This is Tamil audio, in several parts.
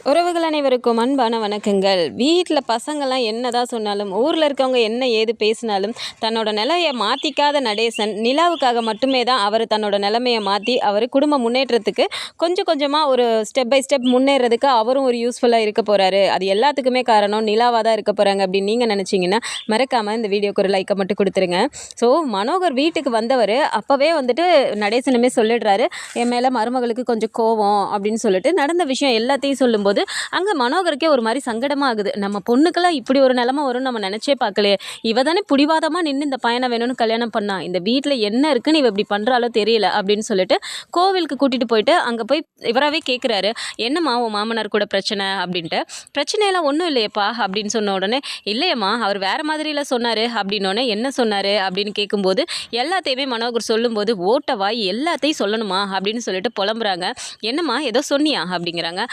உறவுகள் அனைவருக்கும் அன்பான வணக்கங்கள். வீட்டில் பசங்கள்லாம் என்னதான் சொன்னாலும், ஊரில் இருக்கவங்க என்ன ஏது பேசினாலும், தன்னோட நிலையை மாற்றிக்காத நடேசன் நிலாவுக்காக மட்டுமே தான் அவர் தன்னோட நிலைமையை மாற்றி அவர் குடும்ப முன்னேற்றத்துக்கு கொஞ்சம் கொஞ்சமாக ஒரு ஸ்டெப் பை ஸ்டெப் முன்னேறதுக்கு அவரும் ஒரு யூஸ்ஃபுல்லாக இருக்க போகிறாரு. அது எல்லாத்துக்குமே காரணம் நிலாவாக தான் இருக்க போகிறாங்க அப்படின்னு நீங்கள் நினச்சிங்கன்னா மறக்காமல் இந்த வீடியோக்கு ஒரு லைக்கை மட்டும் கொடுத்துருங்க. ஸோ மனோகர் வீட்டுக்கு வந்தவர் அப்போவே வந்துட்டு நடேசனுமே சொல்லிடுறாரு, என் மேலே மருமகளுக்கு கொஞ்சம் கோவம் அப்படின்னு சொல்லிட்டு நடந்த விஷயம் எல்லாத்தையும் சொல்லும்போது அங்கே மனோகருக்கே ஒரு மாதிரி சங்கடமாகுது. நம்ம பொண்ணுக்கெல்லாம் இப்படி ஒரு நிலைமை வரும்னு நம்ம நினச்சே பார்க்கலையே. இவ தானே பிடிவாதமாக நின்று இந்த பையனை வேணும்னு கல்யாணம் பண்ணா, இந்த வீட்டில் என்ன இருக்குன்னு இவ இப்படி பண்ணுறாலோ தெரியல அப்படின்னு சொல்லிட்டு கோவிலுக்கு கூட்டிகிட்டு போயிட்டு அங்கே போய் இவராகவே கேட்குறாரு, என்னம்மா உன் மாமனார் கூட பிரச்சனை அப்படின்ட்டு. பிரச்சனையெல்லாம் ஒன்றும் இல்லையப்பா அப்படின்னு சொன்ன உடனே, இல்லையம்மா அவர் வேறு மாதிரியில் சொன்னார் அப்படின்னோடனே, என்ன சொன்னார் அப்படின்னு கேட்கும்போது எல்லாத்தையுமே மனோகர் சொல்லும்போது, ஓட்ட வாய் எல்லாத்தையும் சொல்லணுமா அப்படின்னு சொல்லிட்டு புலம்புறாங்க. என்னம்மா ஏதோ சொன்னியா அப்படிங்கிறாங்க.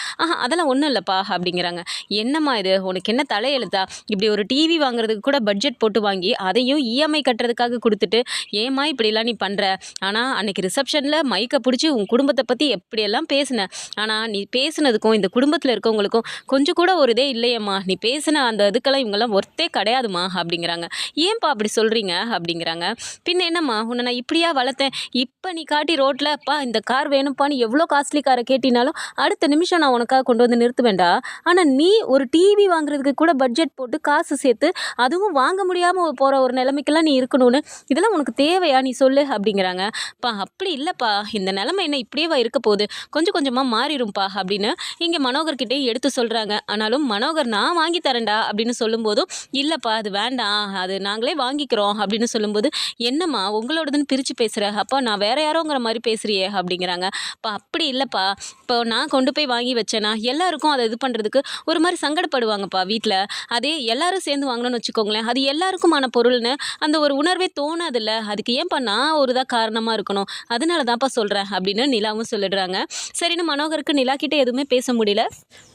அதெல்லாம் ஒன்றும் இல்லைப்பா அப்படிங்கிறாங்க. என்னம்மா இது, உனக்கு என்ன தலையெழுத்தா? இப்படி ஒரு டிவி வாங்குறதுக்கு கூட பட்ஜெட் போட்டு வாங்கி அதையும் இஎம்ஐ கட்டுறதுக்காக கொடுத்துட்டு ஏம்மா இப்படிலாம் நீ பண்ணுற? ஆனால் அன்னைக்கு ரிசப்ஷனில் மைக்கை பிடிச்சி உன் குடும்பத்தை பற்றி எப்படியெல்லாம் பேசினேன். ஆனால் நீ பேசுனதுக்கும் இந்த குடும்பத்தில் இருக்கவங்களுக்கும் கொஞ்சம் கூட ஒரு இதே இல்லையம்மா. நீ பேசின அந்த இதுக்கெல்லாம் இவங்கெல்லாம் ஒர்த்தே கிடையாதுமா அப்படிங்கிறாங்க. ஏன்பா அப்படி சொல்கிறீங்க அப்படிங்கிறாங்க. பின்ன என்னம்மா, உன்னை நான் இப்படியா வளர்த்தேன்? இப்போ நீ காட்டி ரோட்டில் அப்பா இந்த கார் வேணும்ப்பான்னு எவ்வளோ காஸ்ட்லி காரை கேட்டினாலும் அடுத்த நிமிஷம் நான் உனக்காக கொண்டு வந்து நிறுத்துவேண்டா. ஆனால் நீ ஒரு டிவி வாங்குறதுக்கு கூட பட்ஜெட் போட்டு காசு சேர்த்து அதுவும் வாங்க முடியாமல் போகிற ஒரு நிலைமைக்கெல்லாம் நீ இருக்கணும்னு, இதெல்லாம் உனக்கு தேவையா நீ சொல்லு அப்படிங்கிறாங்க. பா அப்படி இல்லைப்பா, இந்த நிலைமை என்ன இப்படியேவா இருக்க போகுது, கொஞ்சம் கொஞ்சமாக மாறிடும்பா அப்படின்னு இங்கே மனோகர்கிட்டே எடுத்து சொல்கிறாங்க. ஆனாலும் மனோகர் நான் வாங்கி தரேன்டா அப்படின்னு சொல்லும்போதும், இல்லைப்பா அது வேண்டாம், அது நாங்களே வாங்கிக்கிறோம் அப்படின்னு சொல்லும்போது, என்னம்மா உங்களோடதுன்னு பிரித்து பேசுகிற, அப்போ நான் வேற யாரோங்கிற மாதிரி பேசுகிறியே அப்படிங்கிறாங்க. அப்பா அப்படி இல்லைப்பா, இப்போ நான் கொண்டு போய் வாங்கி வச்சேன்னா எல்லாருக்கும் அதை இது பண்ணுறதுக்கு ஒரு மாதிரி சங்கடப்படுவாங்கப்பா வீட்டில். அதே எல்லாரும் சேர்ந்து வாங்கணும்னு வச்சுக்கோங்களேன், அது எல்லாருக்குமான பொருள்னு அந்த ஒரு உணர்வே தோணாதில்ல. அதுக்கு ஏன்பா நான் ஒரு தான் காரணமாக இருக்கணும், அதனால தான்ப்பா சொல்கிறேன் அப்படின்னு நிலாவும் சொல்லிடுறாங்க. சரின்னு மனோகருக்கு நிலா கிட்ட எதுவுமே பேச முடியல.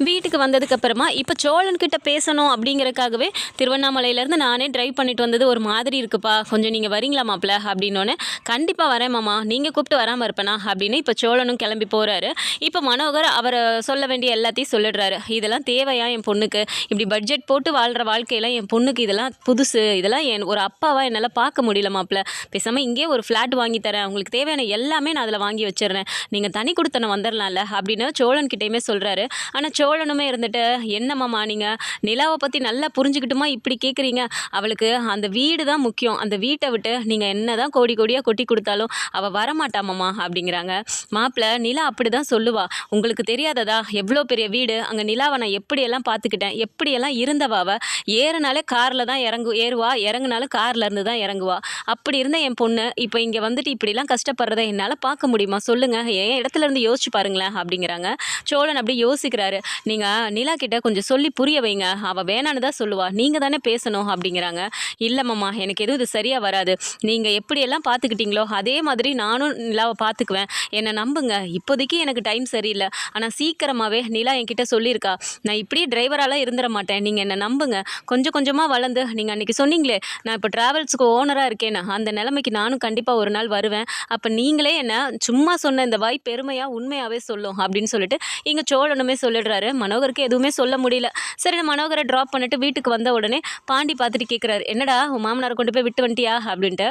வீட்டுக்கு வந்ததுக்கு அப்புறமா இப்போ சோழன் கிட்ட பேசணும் அப்படிங்கிறதுக்காகவே திருவண்ணாமலையிலேருந்து நானே டிரைவ் பண்ணிட்டு வந்தது ஒரு மாதிரி இருக்குப்பா, கொஞ்சம் நீங்கள் வரீங்களா மாப்பிள்ள அப்படின்னோடனே, கண்டிப்பாக வரேன் மாமா, நீங்கள் கூப்பிட்டு வராமல் இருப்பேனா அப்படின்னு இப்போ சோழனும் கிளம்பி போகிறாரு. இப்போ மனோகர் அவரை சொல்ல வேண்டிய எல்லாத்தையும் சொல்லிடுறாரு. இதெல்லாம் தேவையா என் பொண்ணுக்கு? இப்படி பட்ஜெட் போட்டு வாழ்கிற வாழ்க்கையெல்லாம் என் பொண்ணுக்கு இதெல்லாம் புதுசு, இதெல்லாம் ஒரு அப்பாவாக என்னால் பார்க்க முடியல மாப்பிள்ள. பேசாமல் இங்கே ஒரு ஃப்ளாட் வாங்கி தரேன், உங்களுக்கு தேவையான எல்லாமே நான் அதில் வாங்கி வச்சிடுறேன், நீங்கள் தனி கொடுத்தன வந்துடலாம்ல அப்படின்னு சோழன்கிட்டையுமே சொல்கிறாரு. ஆனால் சோழனுமே இருந்துட்டு, என்னம்மாம்மா நீங்கள் நிலாவை பற்றி நல்லா புரிஞ்சுக்கிட்டுமா இப்படி கேட்குறீங்க? அவளுக்கு அந்த வீடு தான் முக்கியம், அந்த வீட்டை விட்டு நீங்கள் என்ன தான் கோடி கோடியாக கொட்டி கொடுத்தாலும் அவள் வரமாட்டாமாம்மா அப்படிங்கிறாங்க. மாப்பிள்ள நிலா அப்படி தான் சொல்லுவா, உங்களுக்கு தெரியாததா எவ்வளோ பெரிய வீடு, அங்கே நிலாவை நான் எப்படியெல்லாம் பார்த்துக்கிட்டேன், எப்படியெல்லாம் இருந்தவாவை, ஏறினாலே காரில் தான் ஏறுவா, இறங்குனாலும் காரில் இருந்து தான் இறங்குவா. அப்படி இருந்த என் பொண்ணு இப்போ இங்கே வந்துட்டு இப்படிலாம் கஷ்டப்படுறதை என்னால் பார்க்க முடியுமா சொல்லுங்கள், என் இடத்துல இருந்து யோசிச்சு பாருங்களேன் அப்படிங்கிறாங்க. சோழன் அப்படி யோசிக்கிறாரு. நீங்கள் நிலா கிட்ட கொஞ்சம் சொல்லி புரிய வைங்க, அவள் வேணான்னு தான் சொல்லுவா, நீங்கள் தானே பேசணும் அப்படிங்கிறாங்க. இல்லைம்மா எனக்கு எதுவும் இது சரியாக வராது, நீங்கள் எப்படியெல்லாம் பார்த்துக்கிட்டீங்களோ அதே மாதிரி நானும் நிலாவை பார்த்துக்குவேன், என்னை நம்புங்க, இப்போதைக்கு எனக்கு டைம் சரியில்லை, ஆனால் சீக்கிரமாகவே நிலா என்கிட்ட சொல்லியிருக்கா, நான் இப்படியே டிரைவராலாம் இருந்துட மாட்டேன், நீங்கள் என்னை நம்புங்க, கொஞ்சம் கொஞ்சமாக வளர்ந்து நீங்கள் அன்றைக்கி சொன்னீங்களே நான் இப்போ ட்ராவல்ஸுக்கு ஓனராக இருக்கேன்னு, அந்த நிலைமைக்கு நானும் கண்டிப்பாக ஒரு நாள் வருவேன், அப்போ நீங்களே என்ன சும்மா சொன்ன இந்த வாய் பெருமையாக உண்மையாகவே சொல்லும் அப்படின்னு சொல்லிட்டு இங்கே சோழனுமே சொல்லிடுறாரு. மனோகருக்கு எதுவுமே சொல்ல முடியல. சரி மனோகரை ட்ராப் பண்ணிட்டு வீட்டுக்கு வந்த உடனே பாண்டி பார்த்துட்டு கேட்குறாரு, என்னடா உன் மாமனாரை கொண்டு போய் விட்டு வந்துட்டியா அப்படின்ட்டு.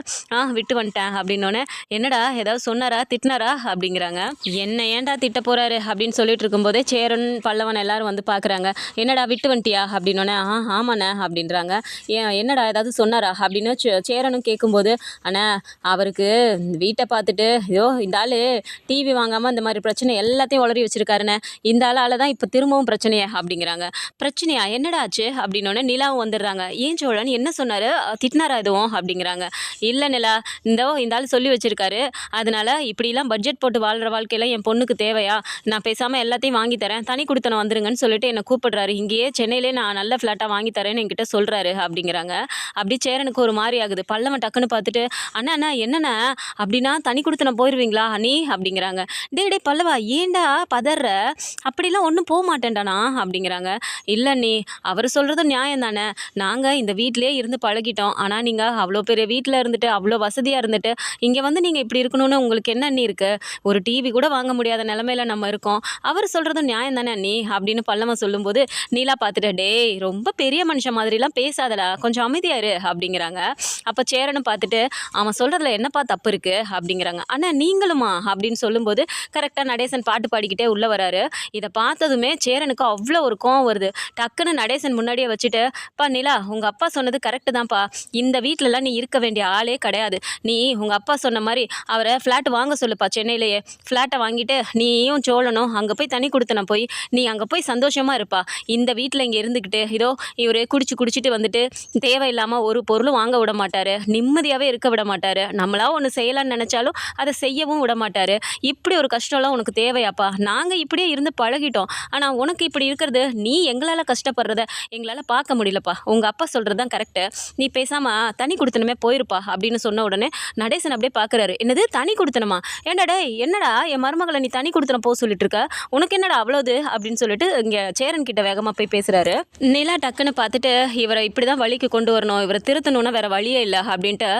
விட்டு வந்துட்டேன் அப்படின்னோடனே, என்னடா ஏதாவது சொன்னாரா திட்டினாரா அப்படிங்கிறாங்க. என்ன ஏன்டா திட்ட போகிறாரு அப்படின்னு சொல்லிட்டு இருக்கும்போதே சேரன் பல்லவன் எல்லாரும் வந்து பார்க்குறாங்க. என்னடா விட்டு வந்துட்டியா அப்படின்னோடனே, ஆமாண்ணே அப்படின்றாங்க. என்னடா ஏதாவது சொன்னாரா அப்படின்னு சேரனும் கேட்கும்போது, அண்ணா அவருக்கு வீட்டை பார்த்துட்டு ஐயோ இந்த ஆள் டிவி வாங்காமல் இந்த மாதிரி பிரச்சனை எல்லாத்தையும் உளறி வச்சுருக்காருண்ணே, இந்த ஆளால் தான் இப்போ திரும்பவும் பிரச்சனையே அப்படிங்கிறாங்க. பிரச்சனையா என்னடா ஆச்சு அப்படின்னோடனே நிலாவும் வந்துடுறாங்க. ஏன் சோழன் என்ன சொன்னார், திட்டினாரா எதுவும் அப்படிங்கிறாங்க. இல்லை நிலா, இந்த ஆள் சொல்லி வச்சுருக்காரு, அதனால் இப்படிலாம் பட்ஜெட் போட்டு வாழ்கிற வாழ்க்கையில் என் பொண்ணுக்கு தேவையா, நான் பேசாமல் எல்லாத்தையும் வாங்கி தரேன், தனி கொடுத்தன வந்துருங்கன்னு சொல்லிட்டு என்னை கூப்பிடுறாரு, இங்கேயே சென்னையிலே நான் நல்ல ஃப்ளாட்டாக வாங்கி தரேன்னு என்கிட்ட சொல்கிறாரு அப்படிங்கிறாங்க. அப்படி சேரனுக்கு ஒரு மாதிரி ஆகுது. பல்லவன் டக்குன்னு பார்த்துட்டு, அண்ணா அண்ணா என்னண்ணா அப்படின்னா தனி கொடுத்தன போயிடுவீங்களா நீ அப்படிங்கிறாங்க. டே பல்லவா ஏண்டா பதற, அப்படிலாம் ஒன்றும் போக மாட்டேன்டானா அப்படிங்கிறாங்க. இல்லை நீ அவர் சொல்கிறதும் நியாயம் தானே, நாங்கள் இந்த வீட்டிலே இருந்து பழகிட்டோம், ஆனால் நீங்கள் அவ்வளோ பெரிய வீட்டில் இருந்துட்டு அவ்வளோ வசதியாக இருந்துட்டு இங்கே வந்து நீங்கள் இப்படி இருக்கணும்னு உங்களுக்கு என்ன இருக்குது, ஒரு டிவி கூட வாங்க முடியாத நிலமையில நம்ம இருக்கோம், அவர் சொல்கிறதும் நியாயம் தானே தானே நீ அப்படின்னு பல்லவன் சொல்லும்போது நீலா பார்த்துட்டு டேய் ரொம்ப பெரிய மனுஷன் மாதிரிலாம் பேசாதடா, கொஞ்சம் அமைதியா இரு அப்படிங்கிறாங்க. அப்போ சேரனும் பார்த்துட்டு அவன் சொல்கிறதுல என்னப்பா தப்பு இருக்குது அப்படிங்கிறாங்க. அண்ணா நீங்களுமா அப்படின்னு சொல்லும்போது கரெக்டாக நடேசன் பாட்டு பாடிக்கிட்டே உள்ளே வராரு. இதை பார்த்ததுமே சேரனுக்கு அவ்வளோ ஒரு கோவம் வருது. டக்குன்னு நடேசன் முன்னாடியே வச்சுட்டு, பா நிலா உங்கள் அப்பா சொன்னது கரெக்டு தான்ப்பா, இந்த வீட்டிலலாம் நீ இருக்க வேண்டிய ஆளே கிடையாது. நீ உங்கள் அப்பா சொன்ன மாதிரி அவரை ஃப்ளாட் வாங்க சொல்லுப்பா, சென்னையிலேயே ஃப்ளாட்டை வாங்கிட்டு நீயும் சோழனும் அங்கே போய் தனி கொடுத்தன போய் நீ அங்கே போய் சந்தோஷமாக இருப்பா. இந்த வீட்டில் இங்கே இருந்துக்கிட்டு இதோ இவர் குடிச்சிட்டு வந்துட்டு தேவையில்லாமல் ஒரு பொருளும் வாங்க விட மாட்டார், நிம்மதியாகவே இருக்க விட மாட்டார், நம்மளா ஒன்று செய்யலான்னு நினச்சாலும் அதை செய்யவும் விட மாட்டார். இப்படி ஒரு கஷ்டம்லாம் உனக்கு தேவையாப்பா? நாங்கள் இப்படியே இருந்து பழகிட்டோம், ஆனால் உனக்கு இப்படி இருக்கிறது நீ எங்களால் கஷ்டப்படுறத எங்களால் பார்க்க முடியலப்பா. உங்கள் அப்பா சொல்கிறது தான் கரெக்டு, நீ பேசாமல் தனி கொடுத்தனமே போயிருப்பா அப்படின்னு சொன்ன உடனே நடேசன் அப்படியே பார்க்குறாரு. என்னது தனி கொடுத்தனமா? ஏண்டாடே என்னடா என் மருமகளை நீ தனி கொடுத்தன போக சொல்லிட்டு இருக்க, உனக்கு என்னடா அவ்வளோது அப்படின்னு சொல்லிட்டு இங்கே சேரன் கிட்ட வேகமாக போய் பேசுகிறாரு. நிலா டக்குன்னு பார்த்துட்டு இவரை இப்படி தான் வழிக்கு கொண்டு வரணும், இவரை திருத்தணும்னா வேற வழியே இல்லை அப்படின்ட்டு,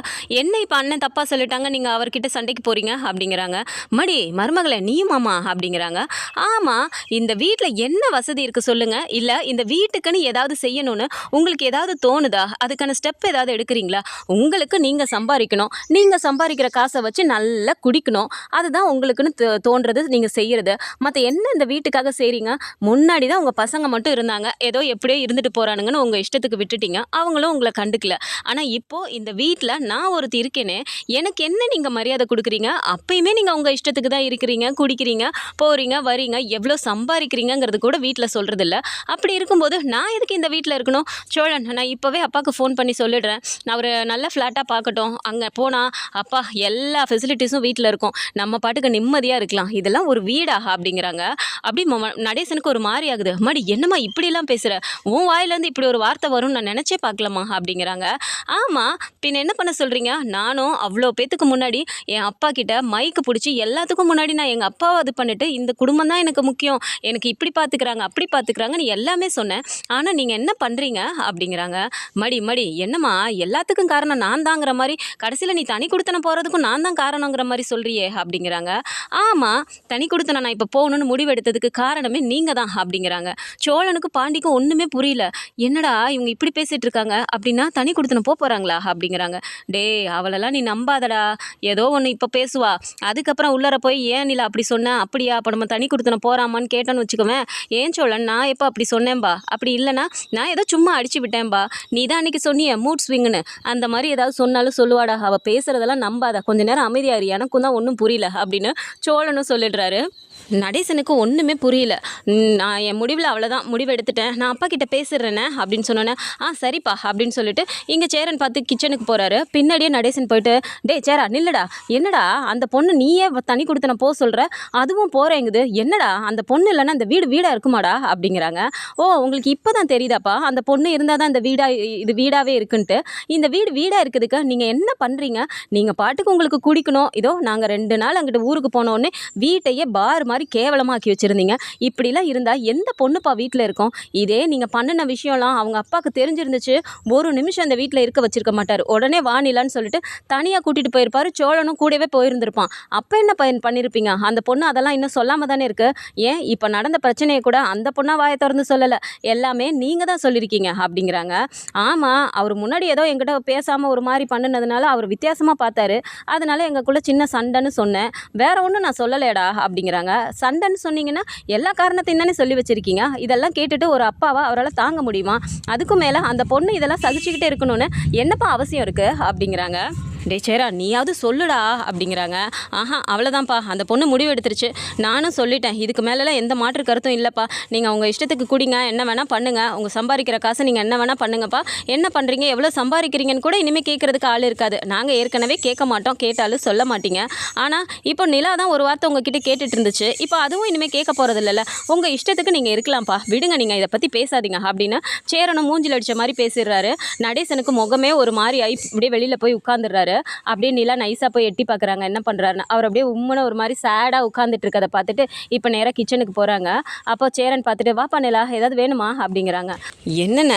என்ன இப்போ அண்ணன் தப்பாக சொல்லிட்டாங்க நீங்கள் அவர்கிட்ட சண்டைக்கு போகிறீங்க அப்படிங்கிறாங்க. மடி மருமகளை நீயுமாமா அப்படிங்கிறாங்க. ஆமாம், இந்த வீட்டில் என்ன வசதி இருக்குது சொல்லுங்கள், இல்லை இந்த வீட்டுக்குன்னு ஏதாவது செய்யணும்னு உங்களுக்கு ஏதாவது தோணுதா? அதுக்கான ஸ்டெப் ஏதாவது எடுக்கிறீங்களா? உங்களுக்கு நீங்கள் சம்பாதிக்கணும், நீங்கள் சம்பாதிக்கிற காசை வச்சு நல்லா குடிக்கணும், அதுதான் உங்களுக்குன்னு தோன்றது நீங்கள் செய்கிறது. மற்ற என்ன இந்த வீட்டுக்காக செய்கிறீங்க? முன்னாடி தான் உங்கள் பசங்க மட்டும் இருந்தாங்க, ஏதோ எப்படியோ இருந்துட்டு போகிறானுங்கன்னு உங்கள் இஷ்டத்துக்கு விட்டுட்டீங்க, அவங்களும் உங்களை கண்டுக்கல. ஆனால் இப்போது இந்த வீட்டில் நான் ஒருத்தி இருக்கேனே, எனக்கு என்ன நீங்கள் மரியாதை கொடுக்குறீங்க? அப்பயுமே நீங்கள் உங்கள் இஷ்டத்துக்கு தான் இருக்கிறீங்க, குடிக்கிறீங்க, போகிறீங்க, வரீங்க, எவ்வளோ சம்பாதிக்கிறீங்கிறது கூட வீட்டில் சொல்கிறதில்ல. அப்படி இருக்கும்போது நான் எதுக்கு இந்த வீட்டில் இருக்கணும்? சோழன், நான் இப்போவே அப்பாவுக்கு ஃபோன் பண்ணி சொல்லிடுறேன், நான் ஒரு நல்ல ஃப்ளாட்டாக பார்க்கட்டும், அங்கே போனால் அப்பா எல்லா ஃபெசிலிட்டிஸும் வீட்டில் இருக்கும், நம்ம பாட்டுக்கு நிம்மதியாக இருக்கலாம், இதெல்லாம் ஒரு வீடா அப்படிங்கிறாங்க. அப்படி நடேசனுக்கு ஒரு மாதிரி ஆகுது. மடி என்னம்மா இப்படிலாம் பேசுகிற, உன் வாயிலேருந்து இப்படி ஒரு வார்த்தை வரும்னு நான் நினச்சே பார்க்கலாமா அப்படிங்கிறாங்க. ஆமாம், பின்ன என்ன பண்ண சொல்கிறீங்க? நானும் அவ்வளோ பேத்துக்கு முன்னாடி என் அப்பா கிட்ட மைக்கு பிடிச்சி எல்லாத்துக்கும் முன்னாடி நான் எங்கள் அப்பாவை அது பண்ணிட்டு இந்த குடும்பம் தான் எனக்கு முக்கியம், எனக்கு இப்படி பார்த்துக்கிறாங்க அப்படி பார்த்துக்கிறாங்கன்னு எல்லாமே சொன்னேன், ஆனால் நீங்கள் என்ன பண்ணுறீங்க அப்படிங்கிறாங்க. மடி என்னம்மா எல்லாத்துக்கும் காரணம் நான் தாங்கிற மாதிரி கடைசியில் நீ தனி கொடுத்தன போகிறதுக்கும் நான் தான் காரணங்கிற மாதிரி சொல்கிறியே அப்படிங்கிறாங்க. ஆமாம், தனி கொடுத்தன நான் இப்போ போகணுன்னு முடிவெடுத்ததுக்கு காரணமே நீங்கள் தான் அப்படிங்கிறாங்க. சோழனுக்கு பாண்டிக்கும் ஒன்றுமே புரியல. என்னடா இவங்க இப்படி பேசிகிட்டு இருக்காங்க, அப்படின்னா தனி கொடுத்தன போகிறாங்களா அப்படிங்கிறாங்க. டே அவளெல்லாம் நீ நம்பாதடா, ஏதோ ஒன்று இப்போ பேசுவா, அதுக்கப்புறம் உள்ளர போய் ஏன் நிலா அப்படி சொன்னேன், அப்படியா அப்போ நம்ம தனி கொடுத்தன போகிறாமான்னு கேட்டேன்னு வச்சுக்கோவேன், ஏன் சோழன் நான் எப்போ அப்படி சொன்னேன்பா, அப்படி இல்லைனா நான் ஏதோ சும்மா அடிச்சு விட்டேன்பா, நீ தான் அன்றைக்கி சொன்னியே மூட் ஸ்விங்குன்னு, அந்த மாதிரி ஏதாவது சொன்னாலும் சொல்லுவாடா, அவள் பேசுகிறதெல்லாம் நம்பாத, கொஞ்ச நேரம் அமைதியாரு, எனக்கும் தான் ஒன்றும் புரியல அப்படின்னு சோழனும் சொல்லிடுறாரு. நடேசனுக்கு ஒன்றுமே புரியல. நான் என் முடிவில் அவ்வளோதான், முடிவு எடுத்துட்டேன், நான் அப்பா கிட்ட பேசிடுறேனே அப்படின்னு சொன்னோன்னே சரிப்பா அப்படின்னு சொல்லிட்டு இங்கே சேரன் பார்த்து கிச்சனுக்கு போகிறாரு. பின்னாடியே நடேசன் போயிட்டு, டே சேரா நில்லடா, என்னடா அந்த பொண்ணு நீயே தனி கொடுத்தன போக சொல்கிற, அதுவும் போகிறேங்குது, என்னடா அந்த பொண்ணு இல்லைன்னா அந்த வீடாக இருக்குமாடா அப்படிங்கிறாங்க. ஓ உங்களுக்கு இப்போ தான் தெரியுதாப்பா, அந்த பொண்ணு இருந்தால் தான் இந்த இது வீடாகவே இருக்குன்ட்டு. இந்த வீடாக இருக்குதுக்கு நீங்கள் என்ன பண்ணுறீங்க? நீங்கள் பாட்டுக்கு உங்களுக்கு குடிக்கணும், இதோ நாங்கள் 2 நாள் அங்கிட்டு ஊருக்கு போனோடனே வீட்டையே பார் மாதிரி கேவலமாக்கி வச்சுருந்தீங்க, இப்படிலாம் இருந்தால் எந்த பொண்ணுப்பா வீட்டில் இருக்கும்? இதே நீங்கள் பண்ணின விஷயம்லாம் அவங்க அப்பாவுக்கு தெரிஞ்சிருந்துச்சு, ஒரு நிமிஷம் அந்த வீட்டில் இருக்க வச்சிருக்க மாட்டார், உடனே வானிலான்னு சொல்லிட்டு தனியாக கூட்டிகிட்டு போயிருப்பார், சோழனும் கூடவே போயிருந்திருப்பான். அப்போ என்ன பண்ணியிருப்பீங்க? அந்த பொண்ணு அதெல்லாம் இன்னும் சொல்லாமல் தானே இருக்கு. ஏன் இப்போ நடந்த பிரச்சனையை கூட அந்த பொண்ணா வாயை திறந்து சொல்லலை, எல்லாமே நீங்கள் தான் சொல்லியிருக்கீங்க அப்படிங்கிறாங்க. ஆமாம், அவர் முன்னாடி ஏதோ என்கிட்ட பேசாமல் ஒரு மாதிரி பண்ணினதுனால அவர் வித்தியாசமாக பார்த்தாரு, அதனால எங்களுக்குள்ளே சின்ன சண்டைன்னு சொன்னேன், வேற ஒன்றும் நான் சொல்லலையடா அப்படிங்கிறாங்க. சண்டைன்னு சொன்னீங்கன்னா எல்லா காரணத்தையும் தானே சொல்லி வச்சுருக்கீங்க, இதெல்லாம் கேட்டுட்டு ஒரு அப்பாவா அவரால் தாங்க முடியுமா? அதுக்கும் மேலே அந்த பொண்ணு இதெல்லாம் சகிச்சுக்கிட்டே இருக்கணும்னு என்னப்பா அவசியம் இருக்குது அப்படிங்கிறாங்க. டே சேரா நீயாவது சொல்லுடா அப்படிங்கிறாங்க. அவ்வளோதான்ப்பா, அந்த பொண்ணு முடிவு எடுத்துருச்சு, நானும் சொல்லிட்டேன், இதுக்கு மேலெலாம் எந்த மாற்று கருத்தும் இல்லைப்பா, நீங்கள் உங்கள் இஷ்டத்துக்கு குடிங்க, என்ன வேணால் பண்ணுங்கள், உங்கள் சம்பாதிக்கிற காசை நீங்கள் என்ன வேணால் பண்ணுங்கப்பா, என்ன பண்ணுறீங்க எவ்வளோ சம்பாதிக்கிறீங்கன்னு கூட இனிமேல் கேட்குறதுக்கு ஆள் இருக்காது, நாங்கள் ஏற்கனவே கேட்க மாட்டோம், கேட்டாலும் சொல்ல மாட்டீங்க. ஆனால் இப்போ நிலா தான் ஒரு வார்த்தை உங்ககிட்ட கேட்டுட்டு இருந்துச்சு, இப்போ அதுவும் இனிமேல் கேட்க போகிறது இல்லைல்ல, உங்கள் இஷ்டத்துக்கு நீங்கள் இருக்கலாம்ப்பா, விடுங்க, நீங்கள் இதை பற்றி பேசாதீங்க அப்படின்னு சேரனும் மூஞ்சில் அடித்த மாதிரி பேசிடுறாரு. நடேசனுக்கு முகமே ஒரு மாதிரி ஆகி இப்படியே வெளியில் போய் உட்காந்துடுறாரு. வந்துடுறாரு. அப்படியே நிலா நைஸாக போய் எட்டி பார்க்குறாங்க என்ன பண்ணுறாருன்னு. அவர் அப்படியே உம்முன்னு ஒரு மாதிரி சேடாக உட்காந்துட்டு இருக்கதை பார்த்துட்டு இப்போ நேராக கிச்சனுக்கு போகிறாங்க. அப்போ சேரன் பார்த்துட்டு வாப்பா நிலா ஏதாவது வேணுமா அப்படிங்கிறாங்க. என்னென்ன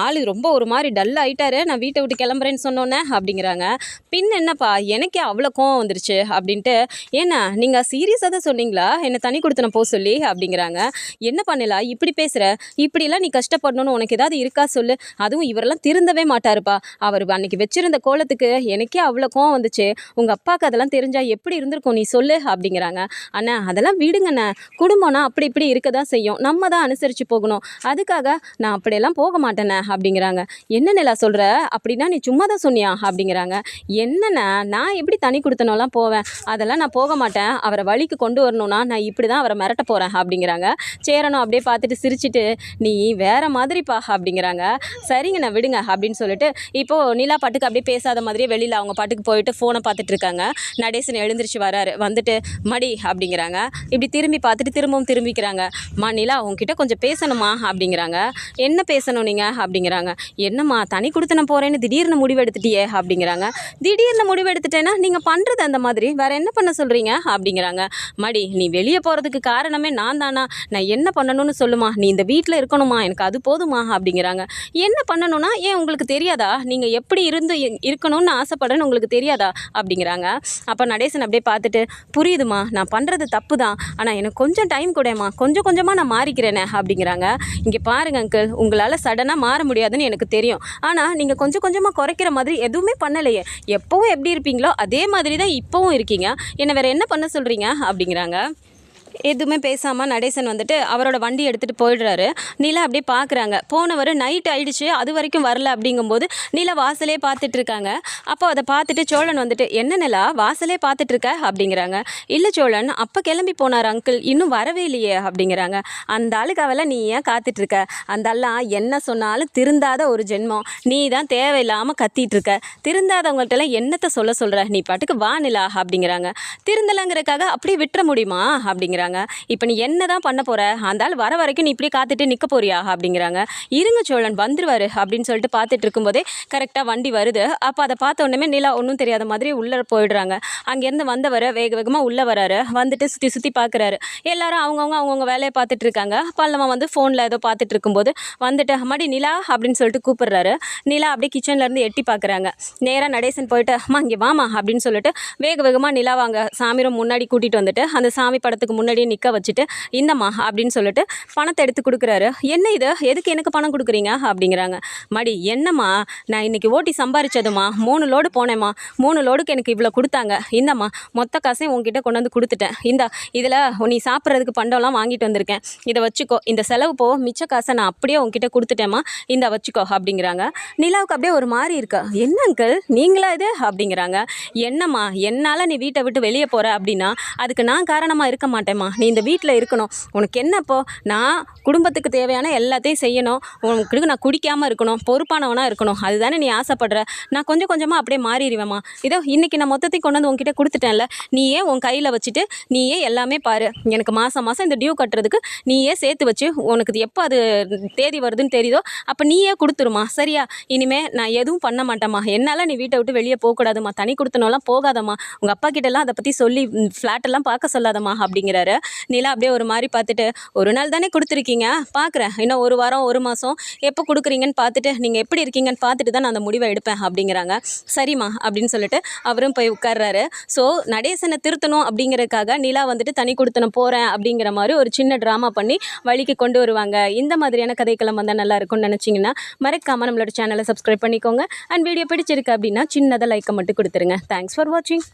ஆள் ரொம்ப ஒரு மாதிரி டல் ஆகிட்டாரு, நான் வீட்டை விட்டு கிளம்புறேன்னு சொன்னோன்னே அப்படிங்கிறாங்க. பின் என்னப்பா எனக்கே அவ்வளோ கோவம் வந்துருச்சு அப்படின்ட்டு, ஏன்னா நீங்கள் சீரியஸாக தான் சொன்னீங்களா என்னை தனி கொடுத்தன போக சொல்லி அப்படிங்கிறாங்க. என்ன பண்ணலா இப்படி பேசுகிற, இப்படிலாம் நீ கஷ்டப்படணும்னு உனக்கு ஏதாவது இருக்கா சொல்லு, அதுவும் இவரெல்லாம் திருந்தவே மாட்டாருப்பா, அவர் அன்னைக்கு வச்சிருந்த கோலத்துக்கு எனக்கே அவ்வளோ கோவம் வந்துச்சு, உங்கள் அப்பாவுக்கு அதெல்லாம் தெரிஞ்சா எப்படி இருந்திருக்கும் நீ சொல்லு அப்படிங்கிறாங்க. அண்ணா அதெல்லாம் விடுங்கண்ணே, குடும்பம்னா அப்படி இப்படி இருக்க தான் செய்யும், நம்ம தான் அனுசரித்து போகணும், அதுக்காக நான் அப்படியெல்லாம் போக மாட்டேனே அப்படிங்கிறாங்க. என்ன நிலா சொல்கிற, அப்படின்னா நீ சும்மா தான் சொன்னியா அப்படிங்கிறாங்க. என்னண்ணா நான் எப்படி தனி கொடுத்தனோலாம் போவேன், அதெல்லாம் நான் போக மாட்டேன், அவரை வழிக்கு கொண்டு வரணும்னா நான் இப்படி தான் அவரை மிரட்ட போகிறேன் அப்படிங்கிறாங்க. சேரனும் அப்படியே பார்த்துட்டு சிரிச்சிட்டு நீ வேற மாதிரிப்பா அப்படிங்கிறாங்க. சரிங்கண்ணா விடுங்க அப்படின்னு சொல்லிட்டு இப்போது நிலா பாட்டுக்கு அப்படியே பேசாத மாதிரியே வெளியில் அவங்க பாட்டுக்கு போயிட்டு ஃபோனை பார்த்துட்டு இருக்காங்க. நடேசன் எழுந்திரிச்சு வராரு, வந்துட்டு மடி அப்படிங்கிறாங்க. இப்படி திரும்பி பார்த்துட்டு திரும்பவும் திரும்பிக்கிறாங்க. நிலா உங்ககிட்ட கொஞ்சம் பேசணுமா அப்படிங்கிறாங்க. என்ன பேசணும் நீங்கள் அப்படிங்கிறாங்க. என்னம்மா தனி கொடுத்து நான் போகிறேன்னு திடீர்னு முடிவு எடுத்துட்டியே அப்படிங்கிறாங்க. திடீர்னு முடிவு எடுத்துட்டேன்னா நீங்கள் பண்ணுறது அந்த மாதிரி வேறு என்ன பண்ண சொல்கிறீங்க அப்படிங்கிறாங்க. மடி நீ வெளியே போகிறதுக்கு காரணமே நான் தானா, நான் என்ன பண்ணணும்னு சொல்லுமா, நீ இந்த வீட்டில் இருக்கணுமா, எனக்கு அது போதுமா அப்படிங்கிறாங்க. என்ன பண்ணணும்னா ஏன் உங்களுக்கு தெரியாதா, நீங்கள் எப்படி இருக்கணும்னு ஆசைப்படுறேன்னு உங்களுக்கு தெரியாதா அப்படிங்கிறாங்க. அப்போ நடேசன் அப்படியே பார்த்துட்டு புரியுதுமா, நான் பண்ணுறது தப்பு தான், ஆனால் எனக்கு கொஞ்சம் டைம் கூடமா, கொஞ்சம் கொஞ்சமாக நான் மாறிக்கிறேனே அப்படிங்கிறாங்க. இங்கே பாருங்க அங்கிள், உங்களால் சடனாக மாற முடியாதுன்னு எனக்கு தெரியும், ஆனால் நீங்கள் கொஞ்சம் கொஞ்சமாக குறைக்கிற மாதிரி எதுவுமே பண்ணலையே, எப்போவும் எப்படி இருப்பீங்களோ அதே மாதிரி தான் இப்போவும் இருக்கீங்க, என்னை வேறு என்ன பண்ண சொல்கிறீங்க அப்படிங்கிறாங்க. எதுவுமே பேசாமல் நடேசன் வந்துட்டு அவரோட வண்டி எடுத்துகிட்டு போயிடுறாரு. நிலா அப்படியே பார்க்குறாங்க. போனவர் நைட் ஆகிடுச்சு, அது வரைக்கும் வரல அப்படிங்கும்போது நிலா வாசலே பார்த்துட்டு இருக்காங்க. அப்போ அதை பார்த்துட்டு சோழன் வந்துட்டு என்ன நிலா வாசலே பார்த்துட்ருக்க அப்படிங்கிறாங்க. இல்லை சோழன், அப்போ கிளம்பி போனார் அங்கிள், இன்னும் வரவே இல்லையே அப்படிங்கிறாங்க. அந்த ஆளுக்காவெல்லாம் நீ ஏன் காத்துட்ருக்க, அந்த ஆள்லாம் என்ன சொன்னாலும் திருந்தாத ஒரு ஜென்மம், நீ தான் தேவையில்லாமல் கத்திகிட்ருக்க, திருந்தாதவங்கள்ட்டெல்லாம் என்னத்தை சொல்கிற, நீ பாட்டுக்கு வா நிலா அப்படிங்கிறாங்க. திருந்தலைங்கிறக்காக அப்படியே விட்டுற முடியுமா அப்படிங்கிறாங்க. இப்போ நீ என்ன தான் பண்ண போற, அந்த ஆள் வர வரைக்கும் நீ இப்படி காத்துட்டு நிற்க போறியா அப்படிங்கிறாங்க. இருங்க சோழன் வந்துருவாரு அப்படின்னு சொல்லிட்டு பார்த்துட்டு இருக்கும்போதே கரெக்டாக வண்டி வருது. அப்போ அதை பார்த்த உடனே நிலா ஒன்றும் தெரியாத மாதிரி உள்ளே போயிடுறாங்க. அங்கேருந்து வந்தவர் வேக வேகமாக உள்ளே வராரு. வந்துட்டு சுற்றி சுற்றி பார்க்குறாரு. எல்லாரும் அவங்கவுங்க வேலையை பார்த்துட்டு இருக்காங்க. பல்லமா வந்து ஃபோனில் ஏதோ பார்த்துட்டு இருக்கும்போது வந்துட்டு அம்மாடி நிலா அப்படின்னு சொல்லிட்டு கூப்பிடுறாரு. நிலா அப்படியே கிச்சன்லேருந்து எட்டி பார்க்குறாங்க. நேராக நடேசன் போயிட்டு அம்மா இங்கே வாமா அப்படின்னு சொல்லிட்டு வேக வேகமாக நிலாவை அங்கே சாமி ரூம் முன்னாடி கூட்டிகிட்டு வந்துட்டு அந்த சாமி படத்துக்கு முன்னாடியே நிற்க வச்சுட்டு இந்தம்மா அப்படின்னு சொல்லிட்டு பணத்தை எடுத்து கொடுக்குறாரு. என்ன இது, எதுக்கு எனக்கு பணம் கொடுக்குறீங்க அப்படிங்கிறாங்க. மடி என்னம்மா, நான் இன்னைக்கு ஓட்டி சம்பாரிச்சதுமா, 3 லோடு போனேம்மா, 3 லோடுக்கு எனக்கு இவ்வளோ கொடுத்தாங்க, இந்தம்மா மொத்த காசையும் உங்ககிட்ட கொண்டு வந்து கொடுத்துட்டேன், இதில் நீ சாப்பிட்றதுக்கு பண்டம்லாம் வாங்கிட்டு வந்திருக்கேன், இதை வச்சுக்கோ, இந்த செலவு போ, மிச்ச காசை நான் அப்படியே உங்ககிட்ட கொடுத்துட்டேம்மா, இந்த வச்சுக்கோ அப்படிங்கிறாங்க. நிலாவுக்கு அப்படியே ஒரு மாதிரி இருக்கா. என்ன அங்கிள் நீங்களா இது அப்படிங்கிறாங்க. என்னம்மா, என்னால் நீ வீட்டை விட்டு வெளியே போகிற அப்படின்னா அதுக்கு நான் காரணமாக இருக்க மாட்டேம்மா, நீ இந்த வீட்டில் இருக்கணும், உனக்கு என்னப்போ நான் குடும்பத்துக்கு தேவையான எல்லாத்தையும் செய்யணும், உனக்கு நான் குடிக்காமல் இருக்கணும், பொறுப்பானவனாக இருக்கணும், அதுதானே நீ ஆசைப்படுற, நான் கொஞ்சம் கொஞ்சமாக அப்படியே மாறிடுவேம்மா, இதோ இன்றைக்கி நான் மொத்தத்தையும் கொண்டு வந்து உங்ககிட்ட கொடுத்துட்டேன்ல, நீயே உன் கையில் வச்சுட்டு நீயே எல்லாமே பாரு, எனக்கு மாதம் மாதம் இந்த டியூ கட்டுறதுக்கு நீயே சேர்த்து வச்சு உனக்கு எப்போ அது தேதி வருதுன்னு தெரியுதோ அப்போ நீயே கொடுத்துருமா, சரியா, இனிமேல் நான் எதுவும் பண்ண மாட்டேம்மா, என்னால் நீ வீட்டை விட்டு வெளியே போகக்கூடாதுமா, தனி கொடுத்தனோலாம் போகாதம்மா, உங்கள் அப்பா கிட்டலாம் அதை பற்றி சொல்லி ஃப்ளாட்டெல்லாம் பார்க்க சொல்லாதம்மா அப்படிங்கிறாரு. நிலா அப்படியே ஒரு மாதிரி பார்த்துட்டு ஒரு நாள் தானே கொடுத்துருக்கீங்க, பார்க்குறேன், இன்னும் 1 வாரம் 1 மாதம் எப்போ கொடுக்குறீங்கன்னு பார்த்துட்டு நீங்கள் எப்படி இருக்கீங்கன்னு பார்த்துட்டு தான் நான் அந்த முடிவை எடுப்பேன் அப்படிங்கிறாங்க. சரிம்மா அப்படின்னு சொல்லிட்டு அவரும் போய் உட்கார்றாரு. ஸோ நடேசனை திருத்தணும் அப்படிங்கிறதுக்காக நிலா வந்துட்டு தனி கொடுத்தன போகிறேன் அப்படிங்கிற மாதிரி ஒரு சின்ன ட்ராமா பண்ணி வழிக்கு கொண்டு வருவாங்க. இந்த மாதிரியான கதைக்களம் வந்தால் நல்லா இருக்கும்னு நினச்சிங்கன்னா மறக்காமல் நம்மளோட சேனலை சப்ஸ்கிரைப் பண்ணிக்கோங்க. அண்ட் வீடியோ பிடிச்சிருக்கு அப்படின்னா சின்னதாக லைக்கை மட்டும் கொடுத்துருங்க. தேங்க்ஸ் ஃபார் வாட்சிங்.